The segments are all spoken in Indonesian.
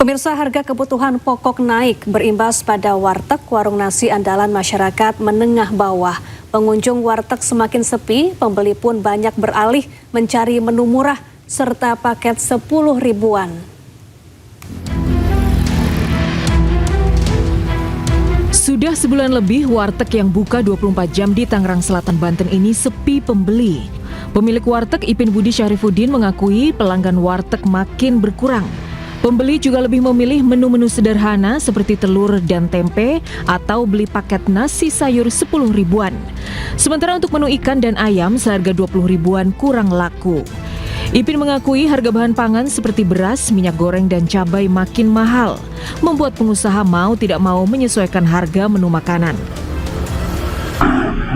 Pemirsa, harga kebutuhan pokok naik berimbas pada warteg warung nasi andalan masyarakat menengah bawah. Pengunjung warteg semakin sepi, pembeli pun banyak beralih mencari menu murah serta paket 10 ribuan. Sudah sebulan lebih warteg yang buka 24 jam di Tangerang Selatan, Banten ini sepi pembeli. Pemilik warteg Ipin Budi Syarifuddin mengakui pelanggan warteg makin berkurang. Pembeli juga lebih memilih menu-menu sederhana seperti telur dan tempe atau beli paket nasi sayur 10 ribuan. Sementara untuk menu ikan dan ayam seharga 20 ribuan kurang laku. Ipin mengakui harga bahan pangan seperti beras, minyak goreng dan cabai makin mahal, membuat pengusaha mau tidak mau menyesuaikan harga menu makanan.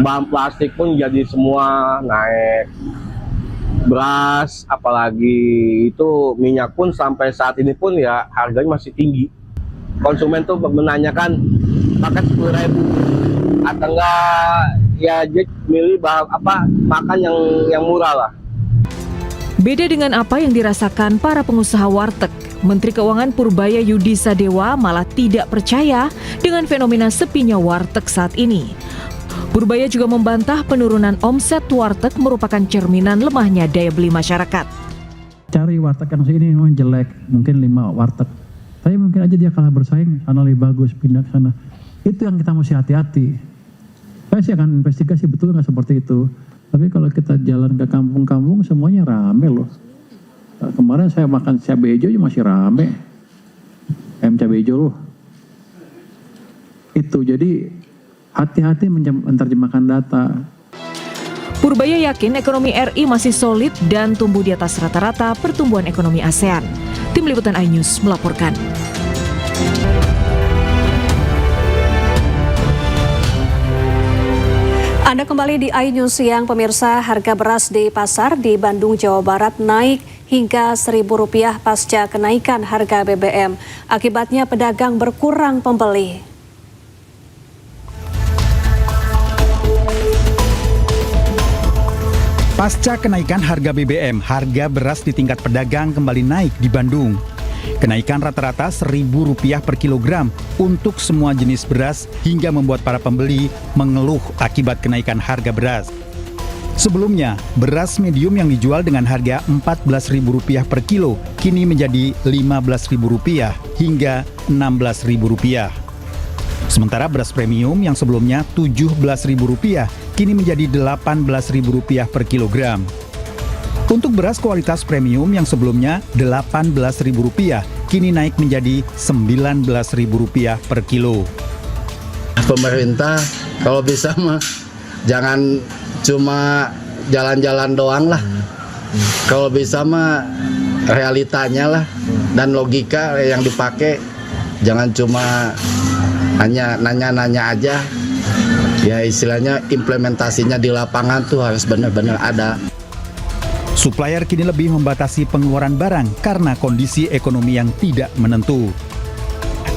Bahan plastik pun jadi semua naik. Beras, apalagi itu minyak pun sampai saat ini pun ya harganya masih tinggi. Konsumen tuh menanyakan paket 10.000 atau enggak ya dia milih makan yang murah lah. Beda dengan apa yang dirasakan para pengusaha warteg, Menteri Keuangan Purbaya Yudi Sadewa malah tidak percaya dengan fenomena sepinya warteg saat ini. Purbaya juga membantah penurunan omset warteg merupakan cerminan lemahnya daya beli masyarakat. Cari warteg yang ini memang jelek, mungkin 5 warteg. Tapi mungkin aja dia kalah bersaing, sana lebih bagus, pindah ke sana. Itu yang kita mesti hati-hati. Saya sih akan investigasi betul nggak seperti itu. Tapi kalau kita jalan ke kampung-kampung semuanya rame loh. Kemarin saya makan cabai hijau masih rame. Cabai hijau loh. Itu jadi hati-hati menerjemahkan data. Purbaya yakin ekonomi RI masih solid dan tumbuh di atas rata-rata pertumbuhan ekonomi ASEAN. Tim Liputan iNews melaporkan. Anda kembali di iNews Siang, pemirsa. Harga beras di pasar di Bandung, Jawa Barat naik hingga Rp1.000 pasca kenaikan harga BBM. Akibatnya pedagang berkurang pembeli. Pasca kenaikan harga BBM, harga beras di tingkat pedagang kembali naik di Bandung. Kenaikan rata-rata Rp1.000 per kilogram untuk semua jenis beras hingga membuat para pembeli mengeluh akibat kenaikan harga beras. Sebelumnya, beras medium yang dijual dengan harga Rp14.000 per kilo kini menjadi Rp15.000 hingga Rp16.000. Sementara beras premium yang sebelumnya Rp17.000 kini menjadi Rp18.000 per kilogram. Untuk beras kualitas premium yang sebelumnya Rp18.000 kini naik menjadi Rp19.000 per kilo. Pemerintah kalau bisa mah jangan cuma jalan-jalan doang lah. Kalau bisa mah realitanya lah dan logika yang dipakai, jangan cuma hanya nanya-nanya aja. Ya istilahnya implementasinya di lapangan tuh harus benar-benar ada. Supplier kini lebih membatasi pengeluaran barang karena kondisi ekonomi yang tidak menentu.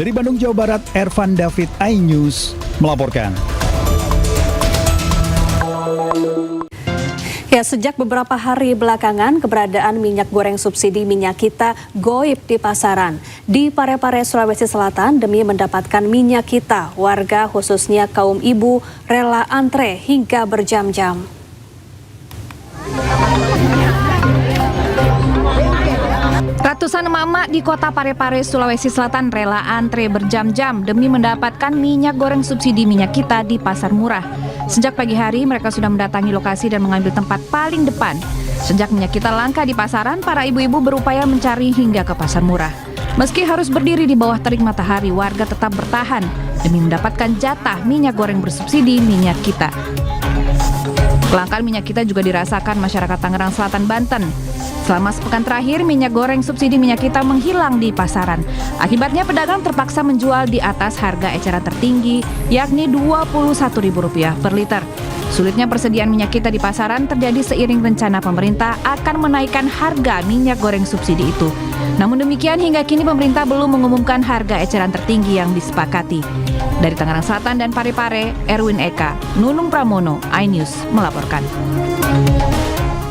Dari Bandung, Jawa Barat, Ervan David, iNews melaporkan. Ya, sejak beberapa hari belakangan, keberadaan minyak goreng subsidi Minyak Kita goib di pasaran. Di Parepare, Sulawesi Selatan, demi mendapatkan Minyak Kita, warga khususnya kaum ibu rela antre hingga berjam-jam. Ratusan emak-emak di kota Parepare, Sulawesi Selatan rela antre berjam-jam demi mendapatkan minyak goreng subsidi Minyak Kita di pasar murah. Sejak pagi hari mereka sudah mendatangi lokasi dan mengambil tempat paling depan. Sejak Minyak Kita langka di pasaran, para ibu-ibu berupaya mencari hingga ke pasar murah. Meski harus berdiri di bawah terik matahari, warga tetap bertahan demi mendapatkan jatah minyak goreng bersubsidi Minyak Kita. Kelangkaan Minyak Kita juga dirasakan masyarakat Tangerang Selatan, Banten. Selama sepekan terakhir, minyak goreng subsidi Minyak Kita menghilang di pasaran. Akibatnya pedagang terpaksa menjual di atas harga eceran tertinggi, yakni Rp21.000 per liter. Sulitnya persediaan Minyak Kita di pasaran terjadi seiring rencana pemerintah akan menaikkan harga minyak goreng subsidi itu. Namun demikian, hingga kini pemerintah belum mengumumkan harga eceran tertinggi yang disepakati. Dari Tangerang Selatan dan Parepare, Erwin Eka, Nunung Pramono, iNews melaporkan.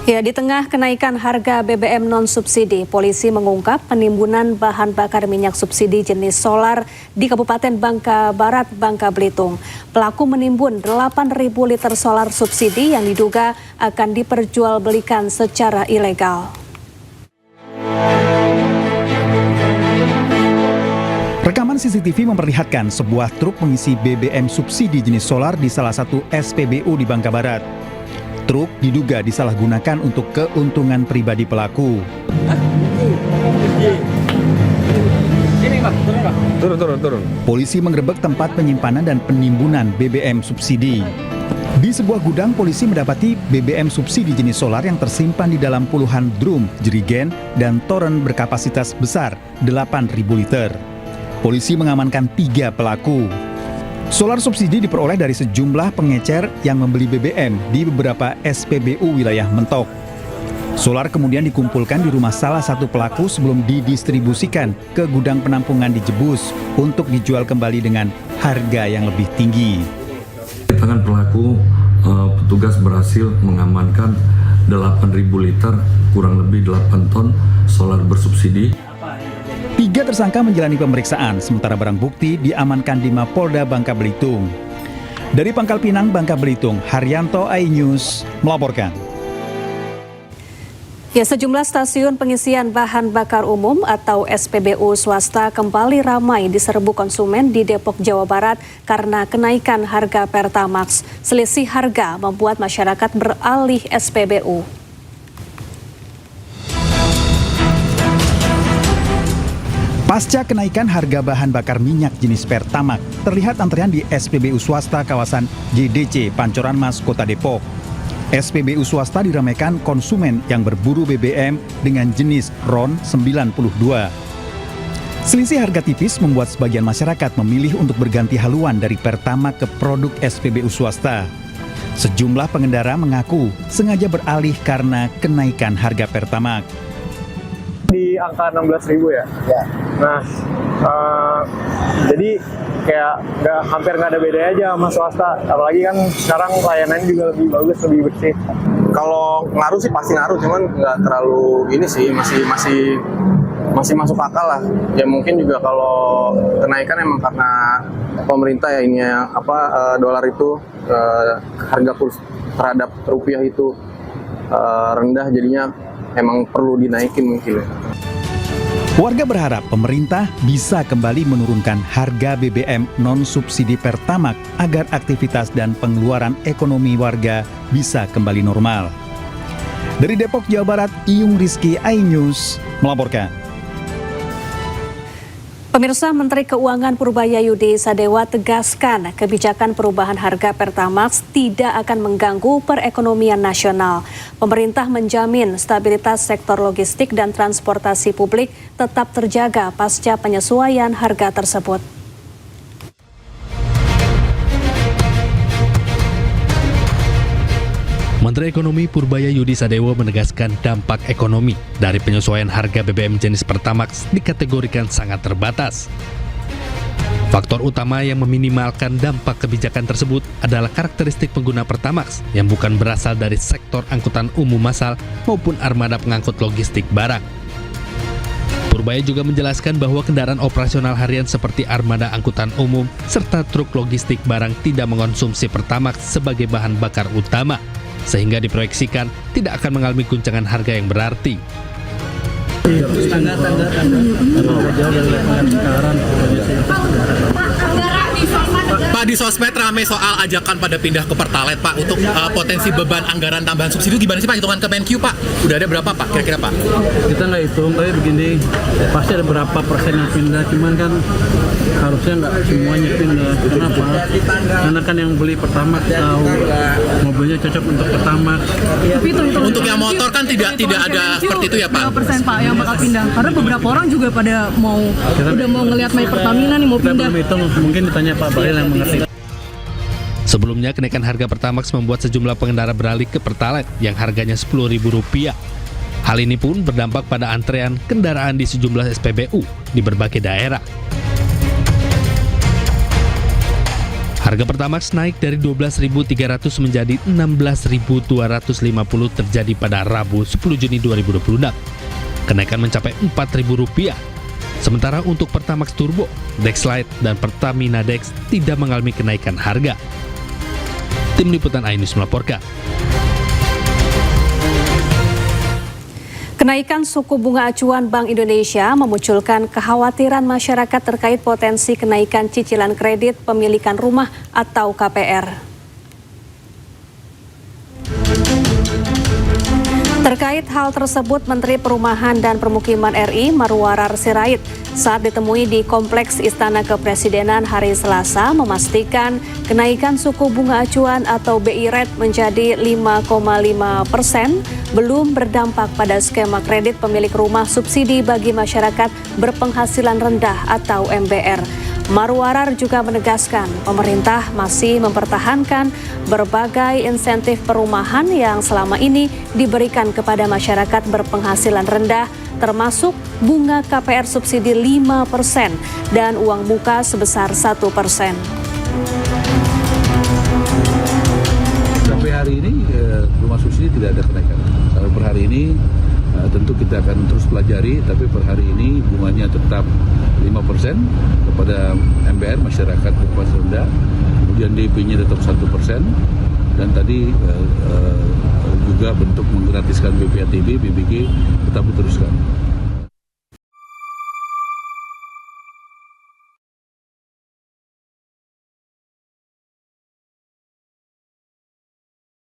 Ya, di tengah kenaikan harga BBM non-subsidi, polisi mengungkap penimbunan bahan bakar minyak subsidi jenis solar di Kabupaten Bangka Barat, Bangka Belitung. Pelaku menimbun 8.000 liter solar subsidi yang diduga akan diperjualbelikan secara ilegal. Rekaman CCTV memperlihatkan sebuah truk mengisi BBM subsidi jenis solar di salah satu SPBU di Bangka Barat. Truk diduga disalahgunakan untuk keuntungan pribadi pelaku. Turun. Polisi menggerebek tempat penyimpanan dan penimbunan BBM subsidi. Di sebuah gudang, polisi mendapati BBM subsidi jenis solar yang tersimpan di dalam puluhan drum, jerigen, dan toren berkapasitas besar 8.000 liter. Polisi mengamankan 3 pelaku. Solar subsidi diperoleh dari sejumlah pengecer yang membeli BBM di beberapa SPBU wilayah Mentok. Solar kemudian dikumpulkan di rumah salah satu pelaku sebelum didistribusikan ke gudang penampungan di Jebus untuk dijual kembali dengan harga yang lebih tinggi. Di tangan pelaku, petugas berhasil mengamankan 8.000 liter, kurang lebih 8 ton solar bersubsidi. 3 tersangka menjalani pemeriksaan, sementara barang bukti diamankan di Mapolda Bangka Belitung. Dari Pangkal Pinang, Bangka Belitung, Haryanto, iNews melaporkan. Ya, sejumlah stasiun pengisian bahan bakar umum atau SPBU swasta kembali ramai diserbu konsumen di Depok, Jawa Barat karena kenaikan harga Pertamax. Selisih harga membuat masyarakat beralih SPBU. Pasca kenaikan harga bahan bakar minyak jenis Pertamax, terlihat antrean di SPBU swasta kawasan GDC Pancoran Mas, Kota Depok. SPBU swasta diramaikan konsumen yang berburu BBM dengan jenis RON 92. Selisih harga tipis membuat sebagian masyarakat memilih untuk berganti haluan dari Pertamax ke produk SPBU swasta. Sejumlah pengendara mengaku sengaja beralih karena kenaikan harga Pertamax. Di angka 16.000 ya? Ya. Nah, jadi kayak hampir nggak ada bedanya aja sama swasta. Apalagi kan sekarang layanannya juga lebih bagus, lebih bersih. Kalau ngaruh sih pasti ngaruh, cuman nggak terlalu ini sih, masih masuk akal lah. Ya mungkin juga kalau kenaikan emang karena pemerintah ya ini dolar itu harga kurs terhadap rupiah itu rendah, jadinya emang perlu dinaikin mungkin. Warga berharap pemerintah bisa kembali menurunkan harga BBM non-subsidi Pertamax agar aktivitas dan pengeluaran ekonomi warga bisa kembali normal. Dari Depok, Jawa Barat, Iyung Rizky, iNews melaporkan. Pemirsa, Menteri Keuangan Purbayayudi Sadewa tegaskan kebijakan perubahan harga Pertamax tidak akan mengganggu perekonomian nasional. Pemerintah menjamin stabilitas sektor logistik dan transportasi publik tetap terjaga pasca penyesuaian harga tersebut. Menteri Ekonomi Purbayayudi Sadewo menegaskan dampak ekonomi dari penyesuaian harga BBM jenis Pertamax dikategorikan sangat terbatas. Faktor utama yang meminimalkan dampak kebijakan tersebut adalah karakteristik pengguna Pertamax yang bukan berasal dari sektor angkutan umum massal maupun armada pengangkut logistik barang. Purbaya juga menjelaskan bahwa kendaraan operasional harian seperti armada angkutan umum serta truk logistik barang tidak mengonsumsi Pertamax sebagai bahan bakar utama, sehingga diproyeksikan tidak akan mengalami guncangan harga yang berarti. Pak, di sosmed ramai soal ajakan pada pindah ke Pertalite, Pak, untuk potensi beban anggaran tambahan subsidi gimana sih, Pak? Hitungan Kemenkyu, Pak, udah ada berapa, Pak, kira-kira, Pak? Kita nggak hitung, tapi begini, pasti ada berapa persen yang pindah, cuman kan harusnya nggak semuanya pindah. Kenapa? Karena kan yang beli Pertamax tahu mobilnya cocok untuk Pertamax. Untuk yang motor kan tidak ada seperti itu ya, Pak? Berapa persen, Pak, yang bakal pindah? Karena beberapa orang juga pada udah mau ngelihat My Pertamina nih mau pindah. Kita belum hitung, mungkin ditanya Pak Bahlil yang mengerti. Sebelumnya, kenaikan harga Pertamax membuat sejumlah pengendara beralih ke Pertalite yang harganya Rp10.000. Hal ini pun berdampak pada antrean kendaraan di sejumlah SPBU di berbagai daerah. Harga Pertamax naik dari 12.300 menjadi 16.250 terjadi pada Rabu 10 Juni 2026. Kenaikan mencapai Rp4.000. Sementara untuk Pertamax Turbo, Dexlite, dan Pertamina Dex tidak mengalami kenaikan harga. Tim Liputan iNews melaporkan. Kenaikan suku bunga acuan Bank Indonesia memunculkan kekhawatiran masyarakat terkait potensi kenaikan cicilan kredit pemilikan rumah atau KPR. Terkait hal tersebut, Menteri Perumahan dan Permukiman RI Marwarar Sirait saat ditemui di Kompleks Istana Kepresidenan hari Selasa memastikan kenaikan suku bunga acuan atau BI rate menjadi 5,5% belum berdampak pada skema kredit pemilik rumah subsidi bagi masyarakat berpenghasilan rendah atau MBR. Marwarar juga menegaskan pemerintah masih mempertahankan berbagai insentif perumahan yang selama ini diberikan kepada masyarakat berpenghasilan rendah, termasuk bunga KPR subsidi 5% dan uang muka sebesar 1%. Sampai hari ini rumah subsidi tidak ada kenaikan. Sampai per hari ini tentu kita akan terus pelajari, tapi per hari ini bunganya tetap 5% kepada MBR, masyarakat berpenghasilan rendah, kemudian DP-nya tetap 1%, dan tadi juga bentuk menggratiskan BPATB, BBG tetap diteruskan.